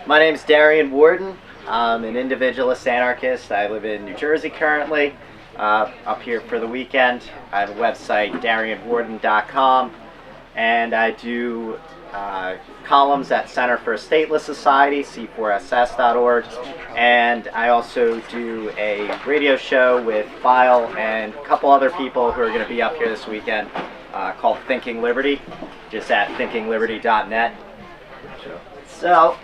My name's Darian Worden. I'm an individualist anarchist. I live in New Jersey currently, up here for the weekend. I have a website, darianworden.com, and I do columns at Center for a Stateless Society, c4ss.org, and I also do a radio show with File and a couple other people who are going to be up here this weekend called Thinking Liberty, just at thinkingliberty.net. So,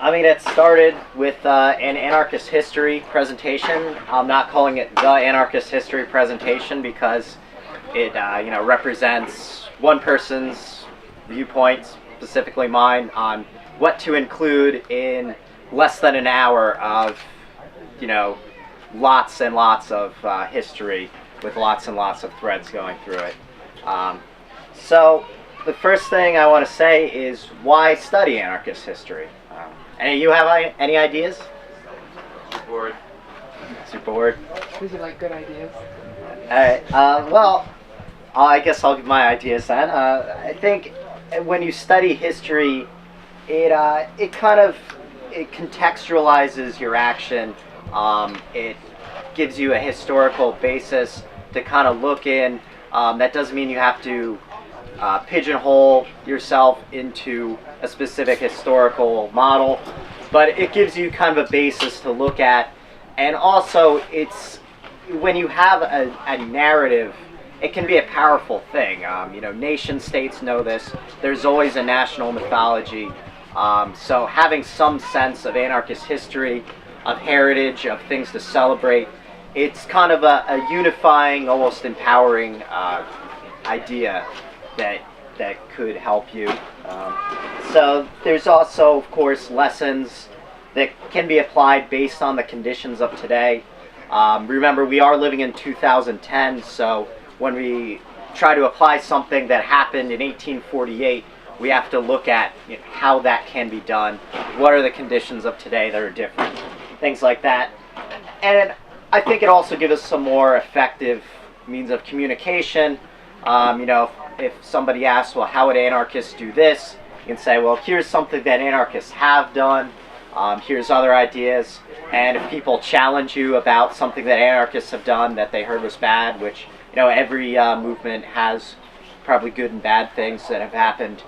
it started with an anarchist history presentation. I'm not calling it the anarchist history presentation because it, represents one person's viewpoint, specifically mine, on what to include in less than an hour of, lots and lots of history with lots and lots of threads going through it. So, the first thing I want to say is why study anarchist history? Any of you have any ideas? Super bored. Super bored? These are like good ideas. Alright, well, I guess I'll give my ideas then. I think when you study history, it contextualizes your action. It gives you a historical basis to kind of look in. That doesn't mean you have to pigeonhole yourself into a specific historical model, but it gives you kind of a basis to look at. And also, it's when you have a narrative, it can be a powerful thing. Nation states know this. There's always a national mythology. So having some sense of anarchist history, of heritage, of things to celebrate, it's kind of a unifying, almost empowering idea that could help you. So there's also, of course, lessons that can be applied based on the conditions of today. Remember, we are living in 2010, so when we try to apply something that happened in 1848, we have to look at how that can be done. What are the conditions of today that are different? Things like that. And I think it also gives us some more effective means of communication. If somebody asks, well, how would anarchists do this? You can say, well, here's something that anarchists have done. Here's other ideas. And if people challenge you about something that anarchists have done that they heard was bad, which, every movement has probably good and bad things that have happened,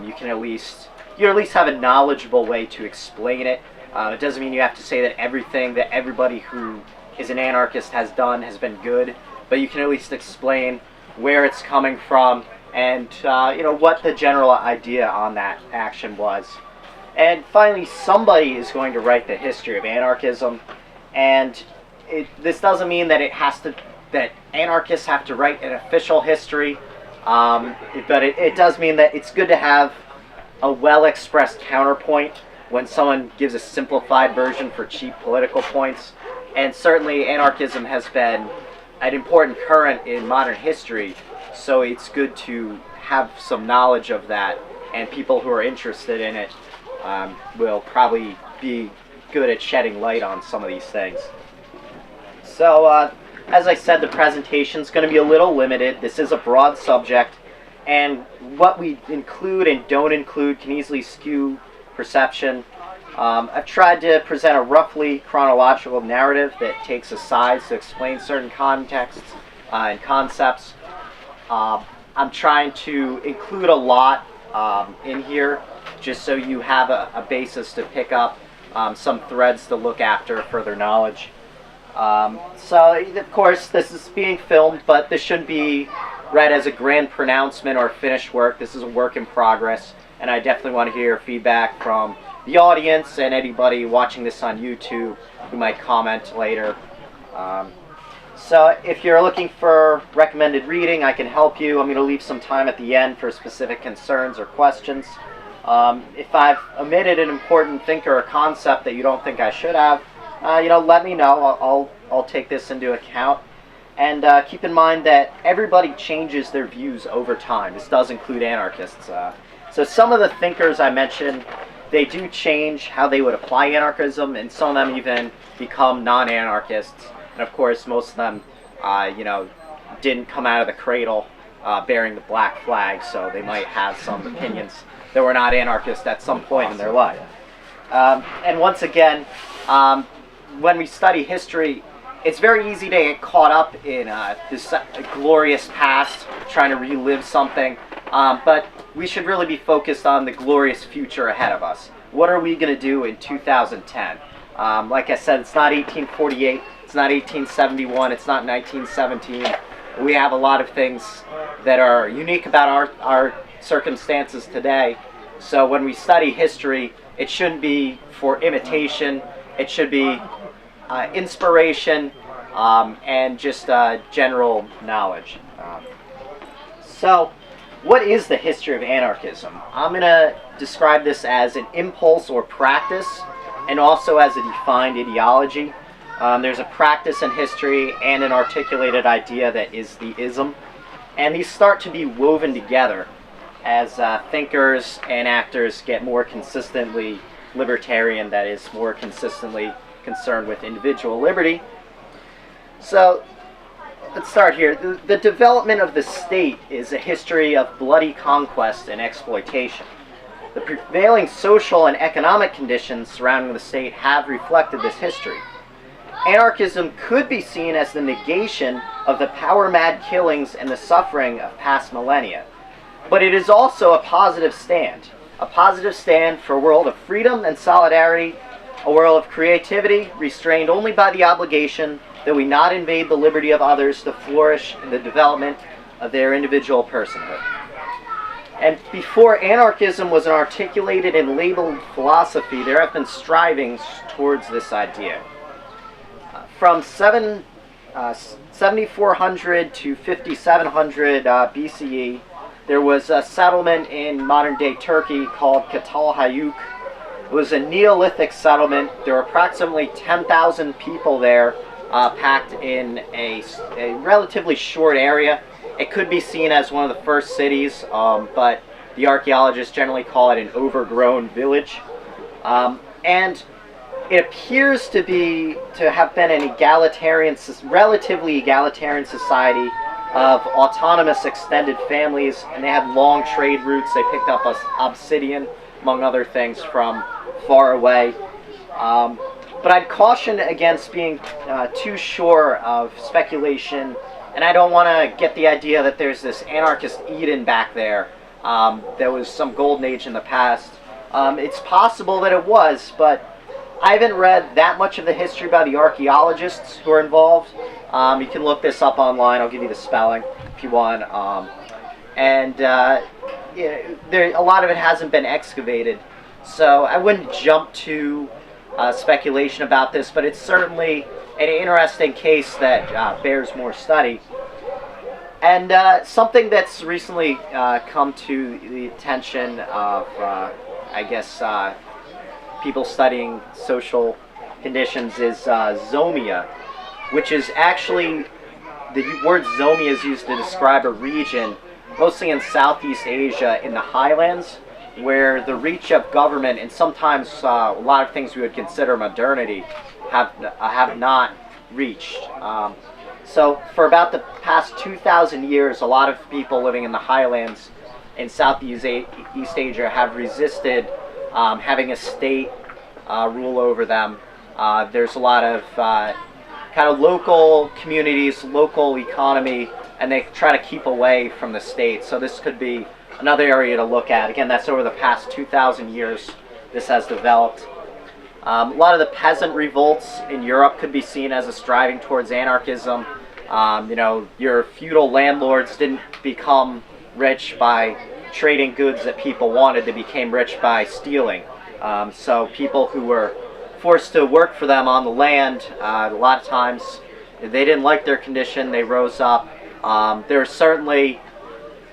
you at least have a knowledgeable way to explain it. It doesn't mean you have to say that everything that everybody who is an anarchist has done has been good, but you can at least explain where it's coming from and what the general idea on that action was. And finally, somebody is going to write the history of anarchism, and this doesn't mean that that anarchists have to write an official history, but it does mean that it's good to have a well-expressed counterpoint when someone gives a simplified version for cheap political points. And certainly anarchism has been an important current in modern history, so it's good to have some knowledge of that, and people who are interested in it will probably be good at shedding light on some of these things. So, as I said, the presentation's going to be a little limited. This is a broad subject, and what we include and don't include can easily skew perception. I've tried to present a roughly chronological narrative that takes asides to explain certain contexts and concepts. I'm trying to include a lot in here, just so you have a basis to pick up some threads to look after further knowledge. So, of course, this is being filmed, but this shouldn't be read as a grand pronouncement or finished work. This is a work in progress, and I definitely want to hear feedback from the audience and anybody watching this on YouTube who might comment later. So if you're looking for recommended reading, I can help you. I'm going to leave some time at the end for specific concerns or questions. If I've omitted an important thinker or concept that you don't think I should have, let me know. I'll take this into account. And keep in mind that everybody changes their views over time. This does include anarchists. So some of the thinkers I mentioned, they do change how they would apply anarchism, and some of them even become non-anarchists. And of course, most of them, didn't come out of the cradle bearing the black flag, so they might have some opinions that were not anarchist at some point in their life. And once again, when we study history, it's very easy to get caught up in this glorious past, trying to relive something. But we should really be focused on the glorious future ahead of us. What are we going to do in 2010? Like I said, it's not 1848, it's not 1871, it's not 1917. We have a lot of things that are unique about our circumstances today. So when we study history, it shouldn't be for imitation. It should be inspiration and just general knowledge. So what is the history of anarchism? I'm going to describe this as an impulse or practice, and also as a defined ideology. There's a practice in history and an articulated idea that is the ism. And these start to be woven together as thinkers and actors get more consistently libertarian, that is, more consistently concerned with individual liberty. So let's start here. The development of the state is a history of bloody conquest and exploitation. The prevailing social and economic conditions surrounding the state have reflected this history. Anarchism could be seen as the negation of the power-mad killings and the suffering of past millennia. But it is also a positive stand for a world of freedom and solidarity, a world of creativity restrained only by the obligation that we not invade the liberty of others to flourish in the development of their individual personhood. And before anarchism was an articulated and labeled philosophy, there have been strivings towards this idea. From 7400 to 5700 BCE, there was a settlement in modern-day Turkey called Çatalhöyük. It was a Neolithic settlement. There were approximately 10,000 people there, packed in a relatively short area. It could be seen as one of the first cities, but the archaeologists generally call it an overgrown village. And it appears to have been an relatively egalitarian society of autonomous extended families, and they had long trade routes. They picked up obsidian, among other things, from far away. But I'd caution against being too sure of speculation, and I don't want to get the idea that there's this anarchist Eden back there. There was some golden age in the past. It's possible that it was, but I haven't read that much of the history by the archaeologists who are involved. You can look this up online. I'll give you the spelling if you want. A lot of it hasn't been excavated, so I wouldn't jump to speculation about this, but it's certainly an interesting case that bears more study. And something that's recently come to the attention of, people studying social conditions is zomia, which is actually, the word zomia is used to describe a region, mostly in Southeast Asia, in the highlands, where the reach of government and sometimes a lot of things we would consider modernity have not reached. So for about the past 2,000 years, a lot of people living in the highlands in Southeast Asia have resisted having a state rule over them. There's a lot of kind of local communities, local economy, and they try to keep away from the state. So this could be another area to look at. Again, that's over the past 2,000 years this has developed. A lot of the peasant revolts in Europe could be seen as a striving towards anarchism. Your feudal landlords didn't become rich by trading goods that people wanted. They became rich by stealing. So people who were forced to work for them on the land, a lot of times they didn't like their condition. They rose up.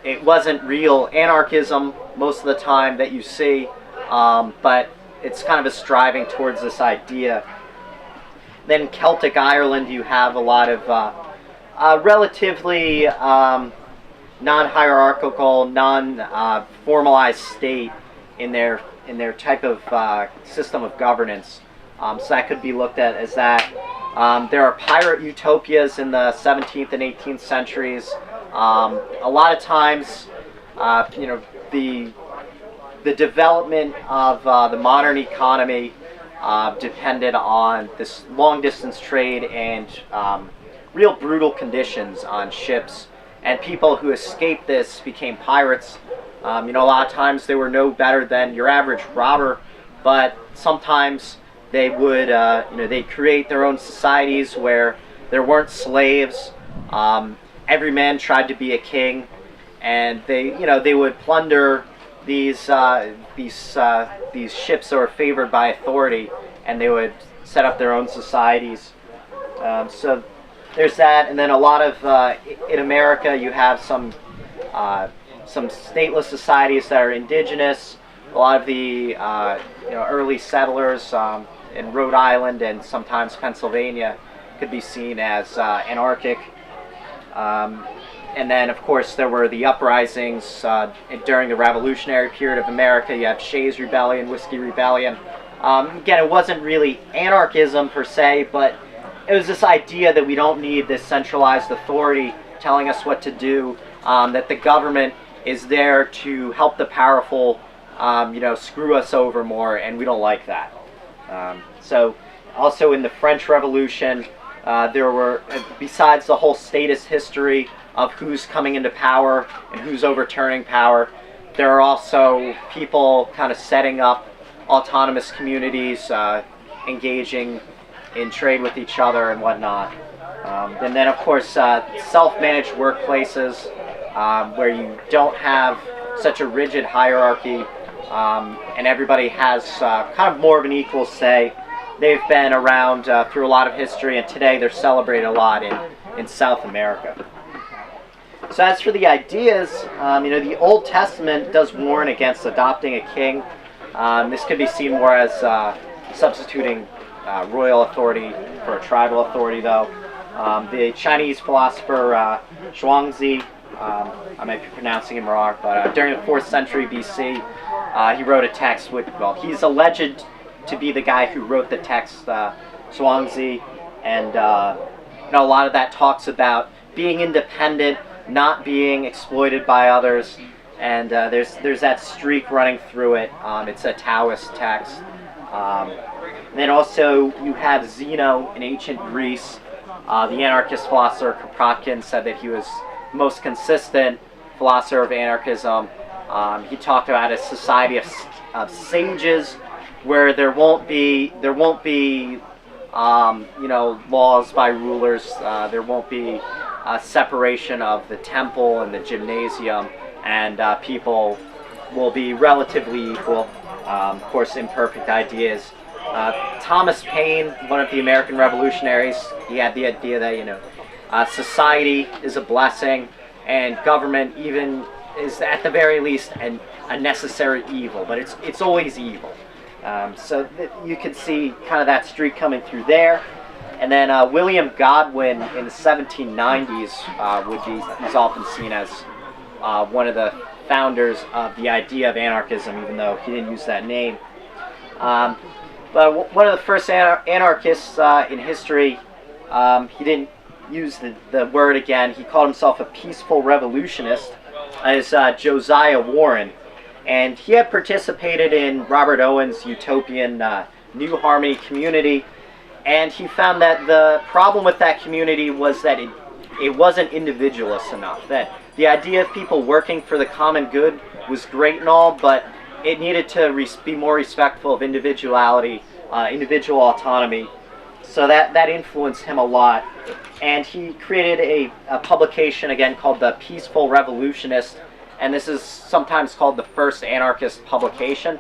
It wasn't real anarchism most of the time that you see, but it's kind of a striving towards this idea. Then in Celtic Ireland, you have a lot of relatively non-hierarchical, non-formalized state in their type of system of governance. So that could be looked at as that. There are pirate utopias in the 17th and 18th centuries. A lot of times, the the development of the modern economy depended on this long-distance trade and real brutal conditions on ships. And people who escaped this became pirates. A lot of times they were no better than your average robber, but sometimes they would, they'd create their own societies where there weren't slaves. Every man tried to be a king, and they would plunder these ships that were favored by authority, and they would set up their own societies. So there's that, and then a lot of in America you have some stateless societies that are indigenous. A lot of the early settlers in Rhode Island and sometimes Pennsylvania could be seen as anarchic. And then, of course, there were the uprisings during the Revolutionary period of America. You have Shays' Rebellion, Whiskey Rebellion. Again, it wasn't really anarchism per se, but it was this idea that we don't need this centralized authority telling us what to do, that the government is there to help the powerful, screw us over more, and we don't like that. So, also in the French Revolution, there were, besides the whole statist history of who's coming into power and who's overturning power, there are also people kind of setting up autonomous communities, engaging in trade with each other and whatnot. And then, of course, self-managed workplaces where you don't have such a rigid hierarchy, and everybody has kind of more of an equal say. They've been around through a lot of history, and today they're celebrated a lot in South America. So as for the ideas, the Old Testament does warn against adopting a king. This could be seen more as substituting royal authority for a tribal authority, though. The Chinese philosopher Zhuangzi, I might be pronouncing him wrong, but during the 4th century BC, he wrote a text he's alleged to be the guy who wrote the text, Zhuangzi, and a lot of that talks about being independent, not being exploited by others, and there's that streak running through it. It's a Taoist text. And then also you have Zeno in ancient Greece. The anarchist philosopher Kropotkin said that he was the most consistent philosopher of anarchism. He talked about a society of sages, where there won't be laws by rulers. There won't be a separation of the temple and the gymnasium, and people will be relatively equal. Of course, imperfect ideas. Thomas Paine, one of the American revolutionaries, he had the idea that society is a blessing, and government even is at the very least a necessary evil, but it's always evil. So you can see kind of that streak coming through there. And then William Godwin in the 1790s he's often seen as one of the founders of the idea of anarchism, even though he didn't use that name. But one of the first anarchists in history, he didn't use the word again. He called himself a peaceful revolutionist, is Josiah Warren. And he had participated in Robert Owen's utopian New Harmony community, and he found that the problem with that community was that it wasn't individualist enough, that the idea of people working for the common good was great and all, but it needed to be more respectful of individuality, individual autonomy. So that influenced him a lot, and he created a publication again called The Peaceful Revolutionist, and this is sometimes called the first anarchist publication.